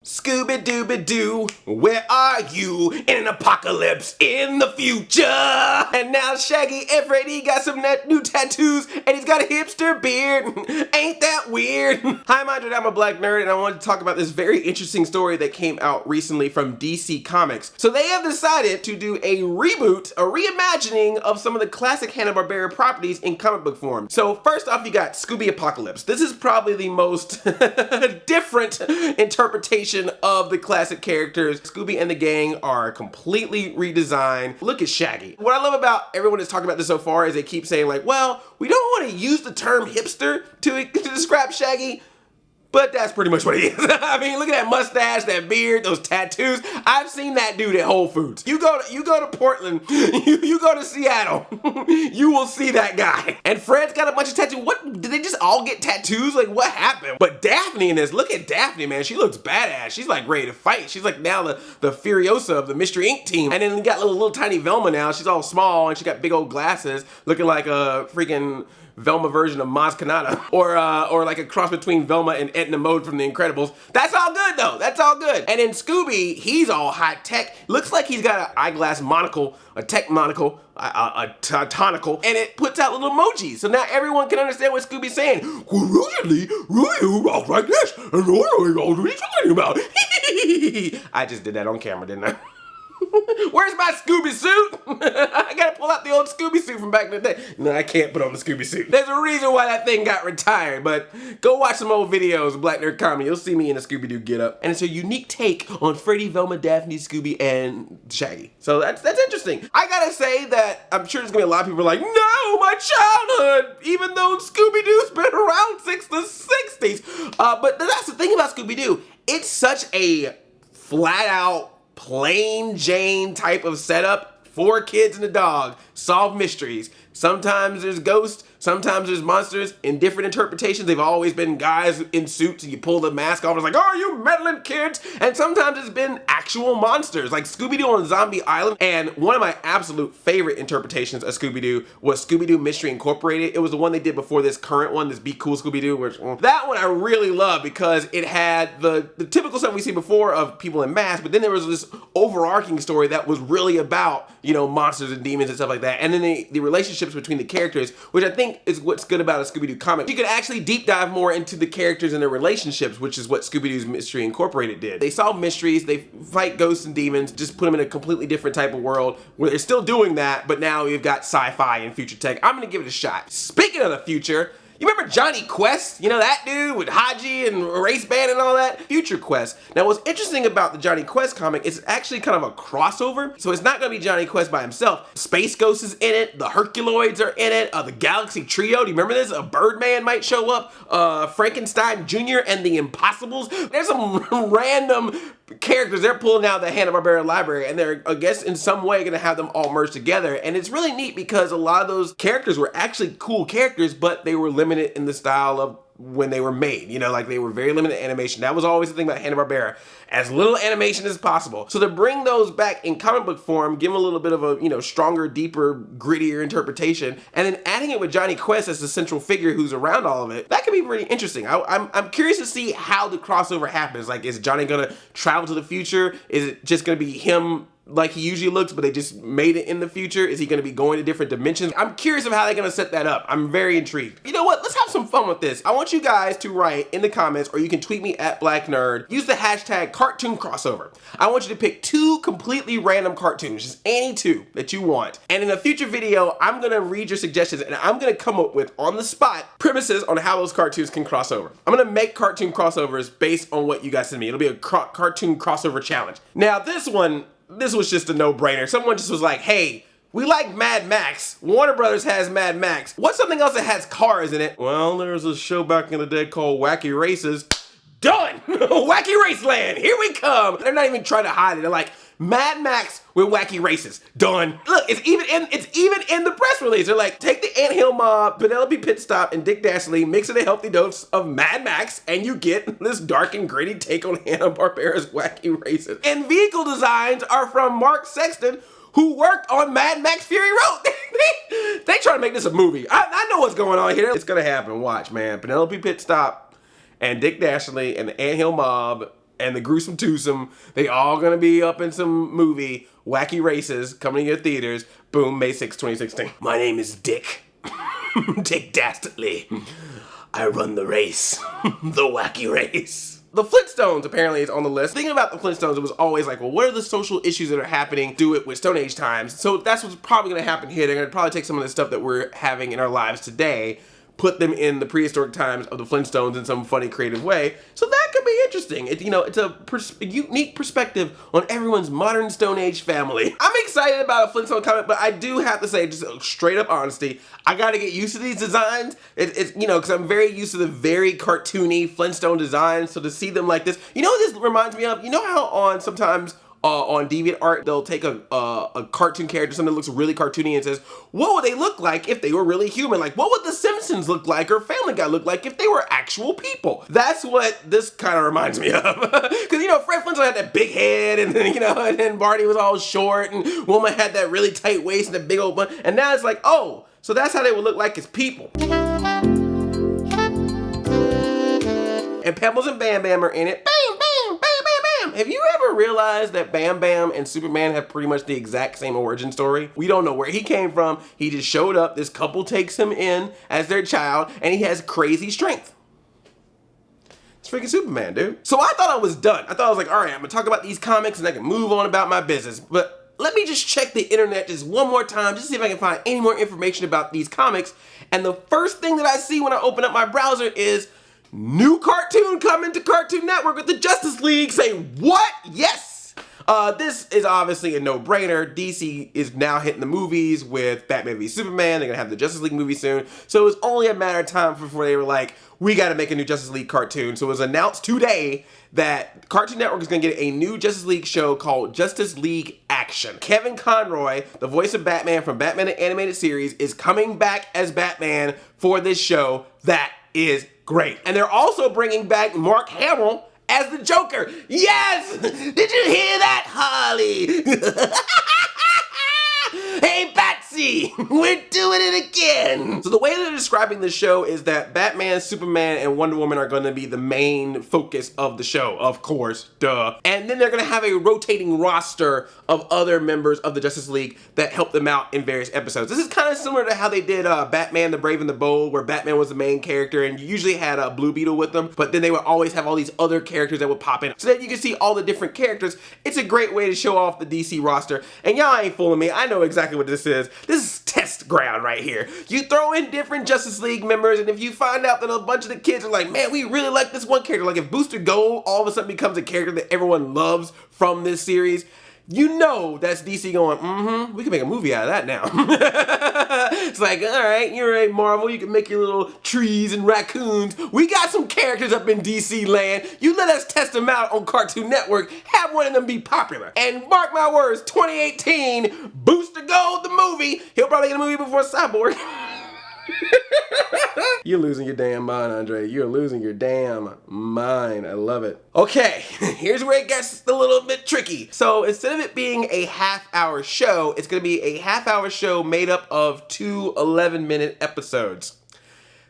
Scooby-Dooby-Doo, where are you in an apocalypse in the future? And now Shaggy and Freddy got some new tattoos and he's got a hipster beard. Ain't that weird? Hi, I'm Andre, I'm a black nerd, and I wanted to talk about this very interesting story that came out recently from DC Comics. So they have decided to do a reboot, a reimagining of some of the classic Hanna-Barbera properties in comic book form. So first off, you got Scooby Apocalypse. This is probably the most different interpretation of the classic characters. Scooby and the gang are completely redesigned. Look at Shaggy. What I love about everyone that's talking about this so far is they keep saying like, well, we don't want to use the term hipster to describe Shaggy, but that's pretty much what he is. I mean, look at that mustache, that beard, those tattoos. I've seen that dude at Whole Foods. You go to Portland, you go to Seattle, you will see that guy. And Fred's got a bunch of tattoos. What, did they just all get tattoos? Like, what happened? But Daphne in this, look at Daphne, man. She looks badass. She's like ready to fight. She's like now the Furiosa of the Mystery Inc. team. And then you got little tiny Velma now. She's all small and she got big old glasses, looking like a freaking Velma version of Maz Kanata, or like a cross between Velma and Edna Mode from The Incredibles. That's all good though. That's all good. And in Scooby, he's all high tech. Looks like he's got an eyeglass monocle, a tech monocle, a tonical, and it puts out little emojis. So now everyone can understand what Scooby's saying. Usually, you walk like this, and I don't know what he's talking about. I just did that on camera, didn't I? Where's my Scooby suit? I gotta pull out the old Scooby suit from back in the day. No, I can't put on the Scooby suit. There's a reason why that thing got retired, but go watch some old videos of Black Nerd Comedy. You'll see me in a Scooby-Doo getup. And it's a unique take on Freddy, Velma, Daphne, Scooby, and Shaggy. So that's interesting. I gotta say that I'm sure there's gonna be a lot of people like, no, my childhood, even though Scooby-Doo's been around since the 60s. But that's the thing about Scooby-Doo. It's such a flat-out, plain Jane type of setup. 4 kids and a dog solve mysteries. Sometimes there's ghosts, sometimes there's monsters. In different interpretations, they've always been guys in suits and you pull the mask off and it's like, oh, you meddling kids. And sometimes it's been actual monsters like Scooby-Doo on Zombie Island. And one of my absolute favorite interpretations of Scooby-Doo was Scooby-Doo Mystery Incorporated. It was the one they did before this current one, this Be Cool Scooby-Doo. Which, that one I really love because it had the typical stuff we see before of people in masks, but then there was this overarching story that was really about, you know, monsters and demons and stuff like that. And then the relationships between the characters, which I think is what's good about a Scooby-Doo comic. You could actually deep dive more into the characters and their relationships, which is what Scooby-Doo's Mystery Incorporated did. They solve mysteries, they fight ghosts and demons, just put them in a completely different type of world where they're still doing that, but now you've got sci-fi and future tech. I'm gonna give it a shot. Speaking of the future, you remember Johnny Quest? You know that dude with Haji and Race Band and all that? Future Quest. Now what's interesting about the Johnny Quest comic is it's actually kind of a crossover. So it's not gonna be Johnny Quest by himself. Space Ghost is in it, the Herculoids are in it, the Galaxy Trio, do you remember this? A Birdman might show up, Frankenstein Jr. and the Impossibles. There's some random characters they're pulling out of the Hanna-Barbera library, and they're, I guess, in some way gonna have them all merged together. And it's really neat because a lot of those characters were actually cool characters, but they were limited in the style of when they were made. You know, like they were very limited animation. That was always the thing about Hanna-Barbera. As little animation as possible. So to bring those back in comic book form, give them a little bit of a, you know, stronger, deeper, grittier interpretation, and then adding it with Johnny Quest as the central figure who's around all of it, that could be pretty interesting. I'm curious to see how the crossover happens. Like, is Johnny gonna travel to the future? Is it just gonna be him like he usually looks, but they just made it in the future? Is he gonna be going to different dimensions? I'm curious of how they're gonna set that up. I'm very intrigued. You know what? Let's have some fun with this. I want you guys to write in the comments, or you can tweet me at Black Nerd. Use the hashtag cartoon crossover. I want you to pick 2 completely random cartoons, just any 2 that you want. And in a future video, I'm gonna read your suggestions and I'm gonna come up with, on the spot, premises on how those cartoons can cross over. I'm gonna make cartoon crossovers based on what you guys send me. It'll be a cartoon crossover challenge. Now this was just a no-brainer. Someone just was like, hey, we like Mad Max. Warner Brothers has Mad Max. What's something else that has cars in it? Well, there's a show back in the day called Wacky Races. Done! Wacky Raceland, here we come. They're not even trying to hide it. They're like, Mad Max with Wacky Races. Done. Look, it's even in the press release. They're like, take the Anthill Mob, Penelope Pitstop, and Dick Dastardly, mix in a healthy dose of Mad Max, and you get this dark and gritty take on Hanna-Barbera's Wacky Races. And vehicle designs are from Mark Sexton, who worked on Mad Max Fury Road. They try to make this a movie. I know what's going on here. It's gonna happen. Watch, man. Penelope Pitstop and Dick Dastardly and the Anthill Mob and the Gruesome Twosome. They all gonna be up in some movie, Wacky Races, coming to your theaters. Boom, May 6, 2016. My name is Dick. Dick Dastardly. I run the race. The Wacky Race. The Flintstones apparently is on the list. Thinking about the Flintstones, it was always like, well, what are the social issues that are happening? Do it with Stone Age times. So that's what's probably gonna happen here. They're gonna probably take some of the stuff that we're having in our lives today, put them in the prehistoric times of the Flintstones in some funny, creative way. So that could be interesting. It's a unique perspective on everyone's modern Stone Age family. I'm excited about a Flintstone comic, but I do have to say, just straight up honesty, I gotta get used to these designs. It's because I'm very used to the very cartoony Flintstone designs. So to see them like this, you know what this reminds me of? You know how on DeviantArt, they'll take a cartoon character, something that looks really cartoony, and says, what would they look like if they were really human? Like, what would The Simpsons look like or Family Guy look like if they were actual people? That's what this kind of reminds me of. Because, Fred Flintstone had that big head, and then, and then Barney was all short, and Wilma had that really tight waist and a big old bun. And now it's like, oh, so that's how they would look like as people. And Pebbles and Bam Bam are in it. Bam, bam, bam, bam, bam. Have you ever realized that Bam Bam and Superman have pretty much the exact same origin story? We don't know where he came from. He just showed up. This couple takes him in as their child, and he has crazy strength. It's freaking Superman, dude. So I thought I was done. I thought I was like, all right, I'm gonna talk about these comics and I can move on about my business. But let me just check the internet just one more time, just to see if I can find any more information about these comics. And the first thing that I see when I open up my browser is new cartoon coming to Cartoon Network with the Justice League. Say what? Yes! This is obviously a no-brainer. DC is now hitting the movies with Batman v Superman. They're gonna have the Justice League movie soon. So it was only a matter of time before they were like, we gotta make a new Justice League cartoon. So it was announced today that Cartoon Network is gonna get a new Justice League show called Justice League Action. Kevin Conroy, the voice of Batman from Batman the Animated Series, is coming back as Batman for this show. That is great. And they're also bringing back Mark Hamill as the Joker. Yes! Did you hear that, Harley? Hey, Batsy! We're doing it again! So the way they're describing the show is that Batman, Superman, and Wonder Woman are going to be the main focus of the show, of course, duh. And then they're going to have a rotating roster of other members of the Justice League that help them out in various episodes. This is kind of similar to how they did Batman the Brave and the Bold, where Batman was the main character and you usually had a Blue Beetle with them, but then they would always have all these other characters that would pop in so that you can see all the different characters. It's a great way to show off the DC roster. And y'all ain't fooling me. I know exactly what this is. This is test ground right here. You throw in different Justice League members, and if you find out that a bunch of the kids are like, man, we really like this one character, like if Booster Gold all of a sudden becomes a character that everyone loves from this series, you know that's DC going, we can make a movie out of that now. It's like, all right, you're a Marvel, you can make your little trees and raccoons. We got some characters up in DC land. You let us test them out on Cartoon Network, have one of them be popular. And mark my words, 2018, Booster Gold the movie. He'll probably get a movie before Cyborg. You're losing your damn mind, Andre. You're losing your damn mind. I love it. Okay, here's where it gets a little bit tricky. So instead of it being a half-hour show, it's gonna be a half-hour show made up of 2 11-minute episodes.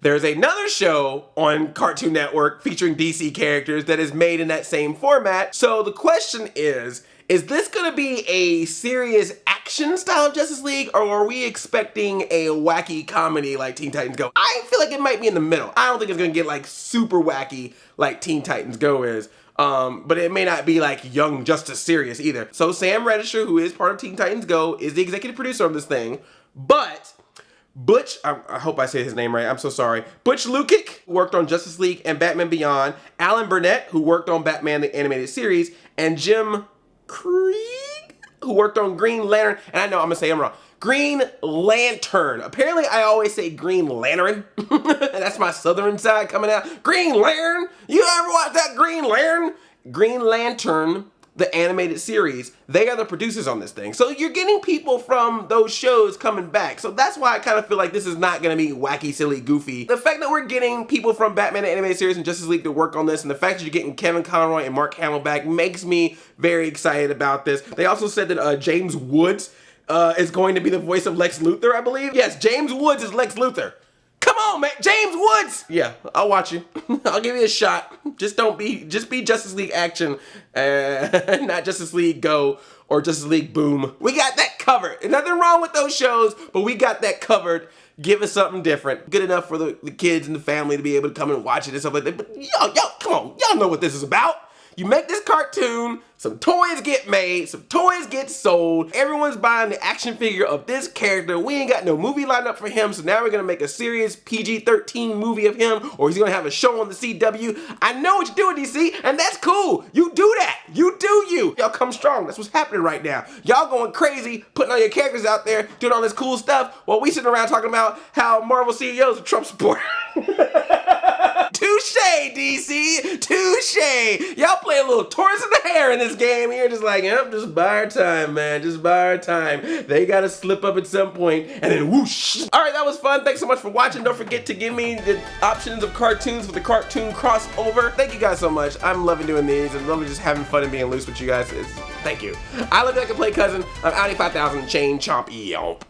There's another show on Cartoon Network featuring DC characters that is made in that same format. So the question is this gonna be a serious action style Justice League, or are we expecting a wacky comedy like Teen Titans Go? I feel like it might be in the middle. I don't think it's gonna get like super wacky like Teen Titans Go is. But it may not be like Young Justice serious either. So Sam Redisher, who is part of Teen Titans Go, is the executive producer of this thing, but Butch, I hope I say his name right, I'm so sorry. Butch Lukic, who worked on Justice League and Batman Beyond, Alan Burnett, who worked on Batman the Animated Series, and Jim Krieg, who worked on Green Lantern, and I know I'm gonna say I'm wrong. Green Lantern. Apparently I always say Green Lantern. That's my southern side coming out. Green Lantern? You ever watch that Green Lantern? Green Lantern, the animated series, they are the producers on this thing. So you're getting people from those shows coming back. So that's why I kind of feel like this is not gonna be wacky, silly, goofy. The fact that we're getting people from Batman the Animated Series and Justice League to work on this, and the fact that you're getting Kevin Conroy and Mark Hamill back makes me very excited about this. They also said that James Woods is going to be the voice of Lex Luthor, I believe. Yes, James Woods is Lex Luthor. Come on, man. James Woods. Yeah, I'll watch you. I'll give you a shot. Just be Justice League Action, not Justice League Go or Justice League Boom. We got that covered. There's nothing wrong with those shows, but we got that covered. Give us something different. Good enough for the kids and the family to be able to come and watch it and stuff like that. But yo, come on. Y'all know what this is about. You make this cartoon, some toys get made, some toys get sold, everyone's buying the action figure of this character. We ain't got no movie lined up for him, so now we're gonna make a serious PG-13 movie of him, or he's gonna have a show on the CW. I know what you're doing, DC, and that's cool. You do that. You do you. Y'all come strong. That's what's happening right now. Y'all going crazy, putting all your characters out there, doing all this cool stuff, while we sitting around talking about how Marvel CEOs are Trump supporters. Touche, DC. Touche. Y'all play a little tortoise in the hair in this game here. Just like, yep, just buy our time, man. Just buy our time. They gotta slip up at some point, and then whoosh. All right, that was fun. Thanks so much for watching. Don't forget to give me the options of cartoons for the cartoon crossover. Thank you guys so much. I'm loving doing these and loving just having fun and being loose with you guys. Thank you. I Live Like a Play Cousin. I'm Audi 5000 Chain Chomp.